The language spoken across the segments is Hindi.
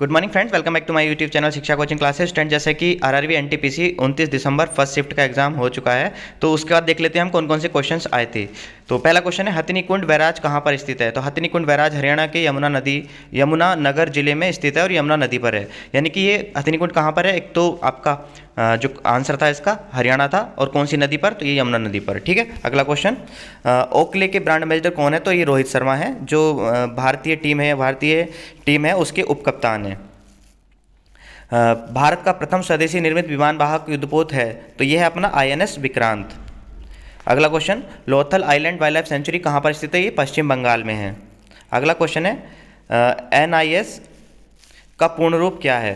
Good morning friends, welcome back to my YouTube channel Shiksha coaching classes. Student, जैसे कि आरआरबी एनटीपीसी 29 दिसंबर फर्स्ट शिफ्ट का एग्जाम हो चुका है, तो उसके बाद देख लेते हैं हम कौन कौन से क्वेश्चंस आए थे। तो पहला क्वेश्चन है, हथिनी कुंड बैराज कहाँ पर स्थित है। तो हथिनी कुंड बैराज हरियाणा के यमुना नगर जिले में स्थित है और यमुना नदी पर है। यानी कि ये हथिनी कुंड कहाँ पर है, एक तो आपका जो आंसर था इसका हरियाणा था, और कौन सी नदी पर, तो ये यमुना नदी पर। ठीक है, अगला क्वेश्चन, ओकले के ब्रांड एम्बेसडर कौन है। तो ये रोहित शर्मा है, जो भारतीय टीम है उसके उप कप्तान है। भारत का प्रथम स्वदेशी निर्मित विमान वाहक युद्धपोत है, तो यह है अपना INS विक्रांत। अगला question, Lothal island wild life sanctuary कहाँ पर स्थित है। ये पश्चिम बंगाल में है। अगला क्वेश्चन है, NIS का पूर्ण रूप क्या है।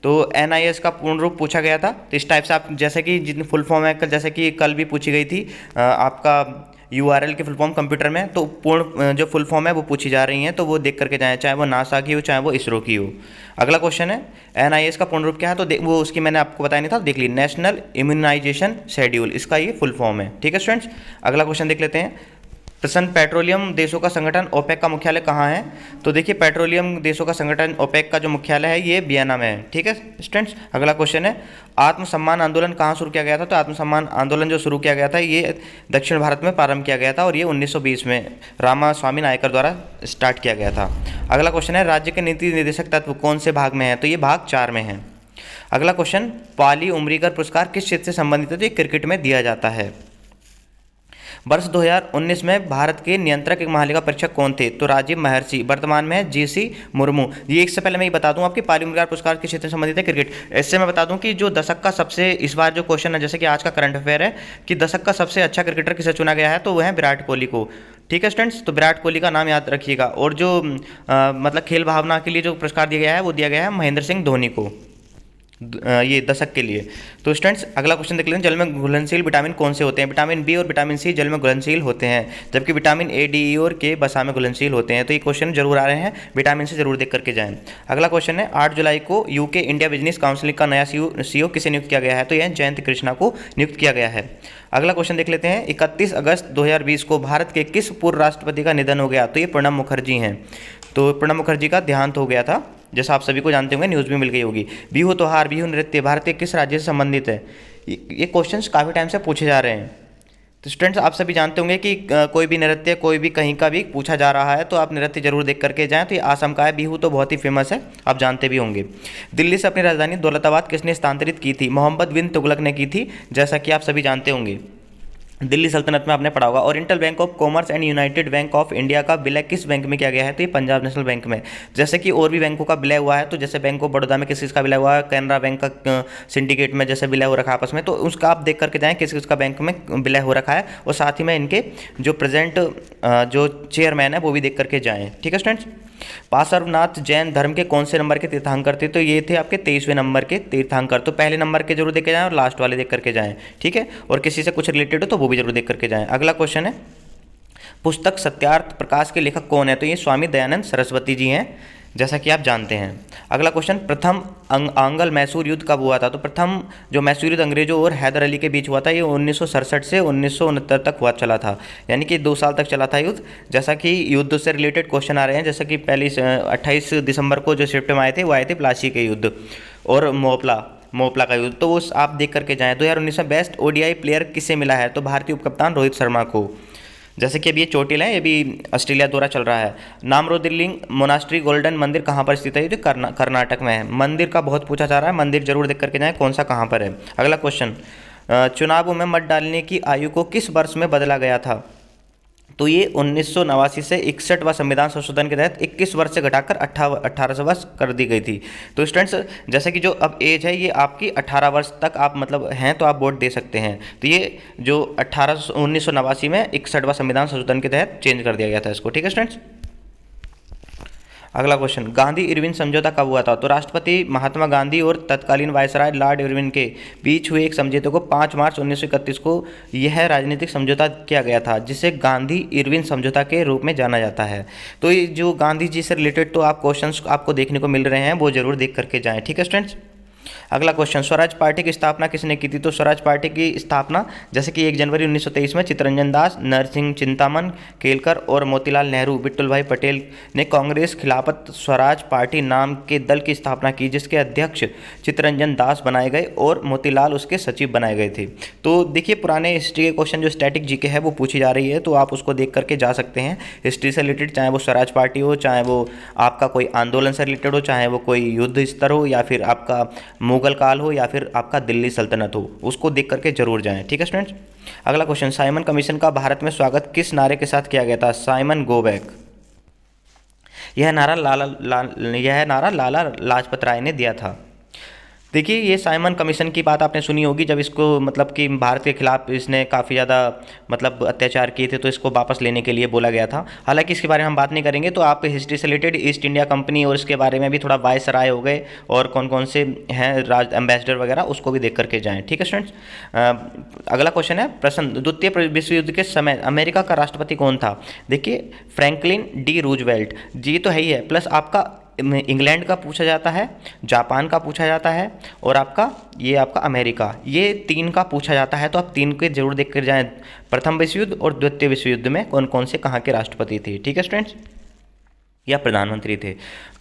तो NIS का पूर्ण रूप पूछा गया था, तो इस टाइप से आप जैसे कि जितनी फुल फॉर्म है, जैसे कि कल भी पूछी गई थी आपका URL की फुल फॉर्म कंप्यूटर में, तो पूर्ण जो फुल फॉर्म है वो पूछी जा रही हैं, तो वो देख करके जाएं, चाहे वो नासा की हो चाहे वो इसरो की हो। अगला क्वेश्चन है, NIS का पूर्ण रूप क्या है। तो वो उसकी मैंने आपको बताया नहीं था, देख ली, नेशनल इम्यूनाइजेशन शेड्यूल, इसका ये फुल फॉर्म है। ठीक है स्टूडेंट्स, अगला क्वेश्चन देख लेते हैं, प्रसन्न पेट्रोलियम देशों का संगठन OPEC का मुख्यालय कहाँ है। तो देखिए, पेट्रोलियम देशों का संगठन OPEC का जो मुख्यालय है ये वियना में है। ठीक है स्टूडेंट्स, अगला क्वेश्चन है, आत्मसम्मान आंदोलन कहाँ शुरू किया गया था। तो आत्मसम्मान आंदोलन जो शुरू किया गया था ये दक्षिण भारत में प्रारंभ किया गया था, और ये 1920 में रामास्वामी नायकर द्वारा स्टार्ट किया गया था। अगला क्वेश्चन है, राज्य के नीति निर्देशक तत्व कौन से भाग में है। तो ये भाग 4 में है। अगला क्वेश्चन, पाली उमरीगर पुरस्कार किस क्षेत्र से संबंधित है। तो ये क्रिकेट में दिया जाता है। वर्ष 2019 में भारत के नियंत्रक महालेखा परीक्षक कौन थे। तो राजीव महर्षि, वर्तमान में GC मुर्मू। ये इससे पहले मैं ये बता दूं, आपके पाली उम्मीदवार पुरस्कार किस क्षेत्र से संबंधित है, क्रिकेट। इससे मैं बता दूं कि जो दशक का सबसे, इस बार जो क्वेश्चन है, जैसे कि आज का करंट अफेयर है कि दशक का सबसे अच्छा क्रिकेटर किसे चुना गया है, तो वह है विराट कोहली को। ठीक है स्टूडेंट्स, तो विराट कोहली का नाम याद रखिएगा। और जो मतलब खेल भावना के लिए जो पुरस्कार दिया गया है वो दिया गया है महेंद्र सिंह धोनी को, ये दशक के लिए। तो स्टूडेंट्स, अगला क्वेश्चन देख लेते हैं, जल में घुलनशील विटामिन कौन से होते हैं। विटामिन B और विटामिन C जल में घुलनशील होते हैं, जबकि विटामिन A, D, E और K वसा में घुलनशील होते हैं। तो ये क्वेश्चन जरूर आ रहे हैं, विटामिन से जरूर देख करके जाएं। अगला क्वेश्चन है, 8 जुलाई को UK इंडिया बिजनेस काउंसिल का नया CEO किसे नियुक्त किया गया है। तो यह जयंत कृष्णा को नियुक्त किया गया है। अगला क्वेश्चन देख लेते हैं, 31 अगस्त 2020 को भारत के किस पूर्व राष्ट्रपति का निधन हो गया। तो ये प्रणब मुखर्जी हैं। तो प्रणब मुखर्जी का देहांत हो गया था, जैसा आप सभी को जानते होंगे, न्यूज़ भी मिल गई होगी। बिहू त्योहार, बिहू नृत्य भारत के किस राज्य से संबंधित है। ये क्वेश्चंस काफ़ी टाइम से पूछे जा रहे हैं। तो स्टूडेंट्स, आप सभी जानते होंगे कि कोई भी नृत्य कोई भी कहीं का भी पूछा जा रहा है, तो आप नृत्य जरूर देख करके जाएं। तो ये आसम का है, बिहू तो बहुत ही फेमस है, आप जानते भी होंगे। दिल्ली से अपनी राजधानी दौलताबाद किसने स्थानांतरित की थी। मोहम्मद बिन तुगलक ने की थी, जैसा कि आप सभी जानते होंगे, दिल्ली सल्तनत में आपने पढ़ा होगा। Oriental bank of commerce and United bank of India का विलय किस बैंक में किया गया है। तो ये पंजाब नेशनल बैंक में। जैसे कि और भी बैंकों का विलय हुआ है, तो जैसे बैंक ऑफ बड़ौदा में किस किस का विलय हुआ है, कैनरा बैंक का सिंडिकेट में जैसे विलय हो रखा है आपस में, तो उसका आप देख करके जाएं किस किस का बैंक में विलय हो रखा है, और साथ ही में इनके जो प्रेजेंट जो चेयरमैन है वो भी देख करके जाएँ। ठीक है स्टूडेंट्स, पार्श्वनाथ जैन धर्म के कौन से नंबर के तीर्थंकर थे। तो ये थे आपके 23वें नंबर के तीर्थंकर। तो पहले नंबर के जरूर देख के जाएं और लास्ट वाले देख करके जाएं। ठीक है, और किसी से कुछ रिलेटेड हो तो वो भी जरूर देख करके जाएं। अगला क्वेश्चन है, पुस्तक सत्यार्थ प्रकाश के लेखक कौन है। तो ये स्वामी दयानंद सरस्वती जी हैं, जैसा कि आप जानते हैं। अगला क्वेश्चन, प्रथम आंग्ल मैसूर युद्ध कब हुआ था। तो प्रथम जो मैसूर युद्ध अंग्रेजों और हैदर अली के बीच हुआ था, ये 1967 से 1969 तक हुआ चला था, यानी कि 2 साल तक चला था युद्ध। जैसा कि युद्ध से रिलेटेड क्वेश्चन आ रहे हैं, जैसा कि पहली 28 दिसंबर को जो शिफ्ट में आए थे वो आए थे प्लासी के युद्ध और मोपला का युद्ध, तो वो आप देख करके जाएँ। 2019 में बेस्ट ODI प्लेयर किसे मिला है। तो भारतीय उपकप्तान रोहित शर्मा को। जैसे कि अभी ये चोटिल है, ये भी ऑस्ट्रेलिया दौरा चल रहा है। नामरोदिलिंग मोनास्ट्री गोल्डन मंदिर कहाँ पर स्थित है। ये तो कर्नाटक में है। मंदिर का बहुत पूछा जा रहा है, मंदिर जरूर देख करके जाएं कौन सा कहाँ पर है। अगला क्वेश्चन, चुनावों में मत डालने की आयु को किस वर्ष में बदला गया था। तो ये 1989 से 61वां संविधान संशोधन के तहत 21 वर्ष से घटाकर 18 वर्ष कर दी गई थी। तो स्टूडेंट्स, जैसे कि जो अब एज है ये आपकी 18 वर्ष तक आप मतलब हैं तो आप वोट दे सकते हैं। तो ये जो 1989 में 61वां संविधान संशोधन के तहत चेंज कर दिया गया था इसको। ठीक है स्टूडेंट्स, अगला क्वेश्चन, गांधी इरविन समझौता कब हुआ था। तो राष्ट्रपति महात्मा गांधी और तत्कालीन वायसराय लॉर्ड इरविन के बीच हुए एक समझौते को 5 मार्च 1931 को यह राजनीतिक समझौता किया गया था, जिसे गांधी इरविन समझौता के रूप में जाना जाता है। तो ये जो गांधी जी से रिलेटेड तो आप क्वेश्चंस आपको देखने को मिल रहे हैं वो जरूर देख करके जाएं। ठीक है स्टूडेंट्स, अगला क्वेश्चन, स्वराज पार्टी की स्थापना किसने की थी? तो स्वराज पार्टी की स्थापना जैसे कि 1 जनवरी 1923 में चित्तरंजन दास, नरसिंह चिंतामन केलकर और मोतीलाल नेहरू, बिट्टुल भाई पटेल ने कांग्रेस खिलाफत स्वराज पार्टी नाम के दल की स्थापना की, जिसके अध्यक्ष चित्तरंजन दास बनाए गए और मोतीलाल उसके सचिव बनाए गए थे। तो देखिए, पुराने हिस्ट्री के क्वेश्चन जो स्टैटिक जीके है वो पूछी जा रही है, तो आप उसको देख करके जा सकते हैं हिस्ट्री से रिलेटेड, चाहे वो स्वराज पार्टी हो, चाहे वो आपका कोई आंदोलन से रिलेटेड हो, चाहे वो कोई युद्ध स्तर हो, या फिर आपका मुगल काल हो, या फिर आपका दिल्ली सल्तनत हो, उसको देख करके जरूर जाएं। ठीक है स्टूडेंट्स। अगला क्वेश्चन, साइमन कमीशन का भारत में स्वागत किस नारे के साथ किया गया था? Simon go back. यह नारा लाला लाजपत राय ने दिया था। देखिए, ये साइमन कमीशन की बात आपने सुनी होगी, जब इसको मतलब कि भारत के खिलाफ इसने काफ़ी ज़्यादा मतलब अत्याचार किए थे, तो इसको वापस लेने के लिए बोला गया था। हालांकि इसके बारे में हम बात नहीं करेंगे, तो आप हिस्ट्री से रिलेटेड ईस्ट इंडिया कंपनी और इसके बारे में भी थोड़ा वायसराय हो गए और कौन कौन से हैं राज एम्बेसडर वगैरह, उसको भी देख करके जाएँ। ठीक है स्टूडेंट्स। अगला क्वेश्चन है, प्रश्न, द्वितीय विश्व युद्ध के समय अमेरिका का राष्ट्रपति कौन था? देखिए, फ्रैंकलिन डी रूजवेल्ट जी तो है ही है, प्लस आपका इंग्लैंड का पूछा जाता है, जापान का पूछा जाता है, और आपका अमेरिका, ये 3 का पूछा जाता है, तो आप 3 के जरूर देख कर जाएं, प्रथम विश्व युद्ध और द्वितीय विश्व युद्ध में कौन कौन से कहाँ के राष्ट्रपति थे। ठीक है स्टूडेंट्स, या प्रधानमंत्री थे।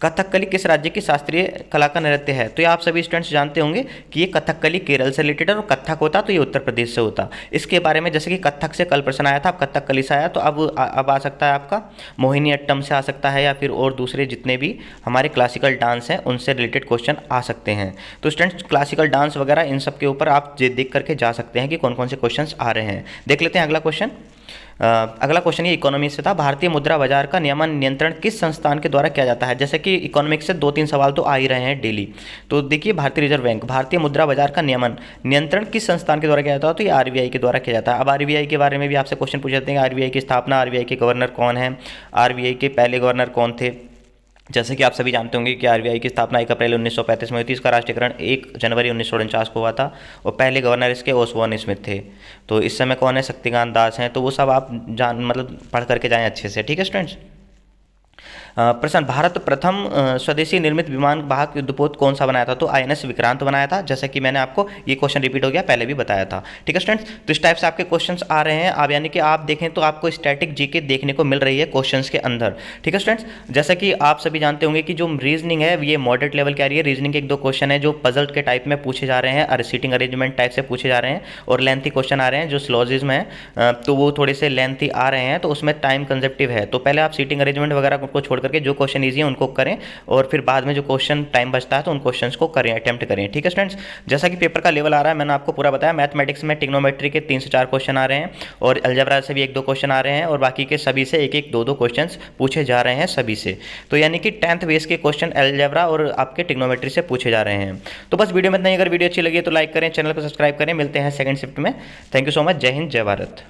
कथकली किस राज्य की शास्त्रीय कला का नृत्य है? तो ये आप सभी स्टूडेंट्स जानते होंगे कि ये कथकली केरल से रिलेटेड है, और कथक होता तो ये उत्तर प्रदेश से होता। इसके बारे में जैसे कि कथक से कल प्रश्न आया था, अब कथकली से आया, तो अब आ सकता है आपका मोहिनी अट्टम से आ सकता है, या फिर और दूसरे जितने भी हमारे क्लासिकल डांस हैं उनसे रिलेटेड क्वेश्चन आ सकते हैं। तो स्टूडेंट्स, क्लासिकल डांस वगैरह इन सब के ऊपर आप देख करके जा सकते हैं कि कौन कौन से क्वेश्चन आ रहे हैं। देख लेते हैं अगला क्वेश्चन। अगला क्वेश्चन ये इकोनॉमिक्स से था, भारतीय मुद्रा बाजार का नियमन नियंत्रण किस संस्थान के द्वारा किया जाता है? जैसे कि इकोनॉमिक्स से 2-3 सवाल तो आ ही रहे हैं डेली। तो देखिए, भारतीय रिजर्व बैंक, भारतीय मुद्रा बाजार का नियमन नियंत्रण किस संस्थान के द्वारा किया जाता है? तो ये आरबीआई के द्वारा किया जाता है। अब आरबीआई के बारे में भी आपसे क्वेश्चन पूछ जाते हैं, आरबीआई की स्थापना, आरबीआई के गवर्नर कौन है, आरबीआई के पहले गवर्नर कौन थे? जैसे कि आप सभी जानते होंगे कि आरबीआई की स्थापना 1 अप्रैल 1935 में हुई थी, इसका राष्ट्रीयकरण 1 जनवरी 1949 को हुआ था, और पहले गवर्नर इसके ओसबोर्न स्मिथ थे। तो इस समय कौन है? शक्तिकांत दास हैं। तो वो सब आप मतलब पढ़ करके जाएं अच्छे से। ठीक है स्टूडेंट्स। प्रश्न, भारत प्रथम स्वदेशी निर्मित विमान वाहक युद्धपोत कौन सा बनाया था? तो आईएनएस विक्रांत बनाया था, जैसे कि मैंने आपको ये क्वेश्चन रिपीट हो गया, पहले भी बताया था। ठीक है स्टूडेंट्स, तो इस टाइप से आपके क्वेश्चंस आ रहे हैं। आप यानी कि आप देखें तो आपको स्टैटिक जीके देखने को मिल रही है क्वेश्चंस के अंदर। ठीक है स्टूडेंट्स, जैसा कि आप सभी जानते होंगे कि जो रीजनिंग है ये मॉडरेट लेवल की आ रही है। रीजनिंग के 1-2 क्वेश्चन है जो पजल के टाइप में पूछे जा रहे हैं, और सीटिंग अरेंजमेंट टाइप से पूछे जा रहे हैं, और लेंथी क्वेश्चन आ रहे हैं जो सिलोजिज्म है, तो वो थोड़े से लेंथी आ रहे हैं, तो उसमें टाइम कंजप्टिव है। तो पहले आप सीटिंग अरेंजमेंट वगैरह को छोड़ करके जो क्वेश्चन ईजी उनको करें, और फिर बाद में जो क्वेश्चन टाइम बचता है तो उन क्वेश्चंस को करें, अटेम्प्ट करें। ठीक है स्टूडेंट्स, जैसा कि पेपर का लेवल आ रहा है मैंने आपको पूरा बताया। मैथमेटिक्स में ट्रिग्नोमेट्री के 3 से 4 क्वेश्चन आ रहे हैं, और अलजेब्रा से भी 1-2 क्वेश्चन आ रहे हैं, और बाकी के सभी से 1-1, 2-2 क्वेश्चन पूछे जा रहे हैं सभी से। तो यानी कि 10th बेस के क्वेश्चन अलजेब्रा और आपके ट्रिग्नोमेट्री से पूछे जा रहे हैं। तो बस वीडियो में इतना ही। अगर वीडियो अच्छी लगी तो लाइक करें, चैनल को सब्सक्राइब करें। मिलते हैं सेकंड शिफ्ट में। Thank you so much. जय हिंद, जय भारत।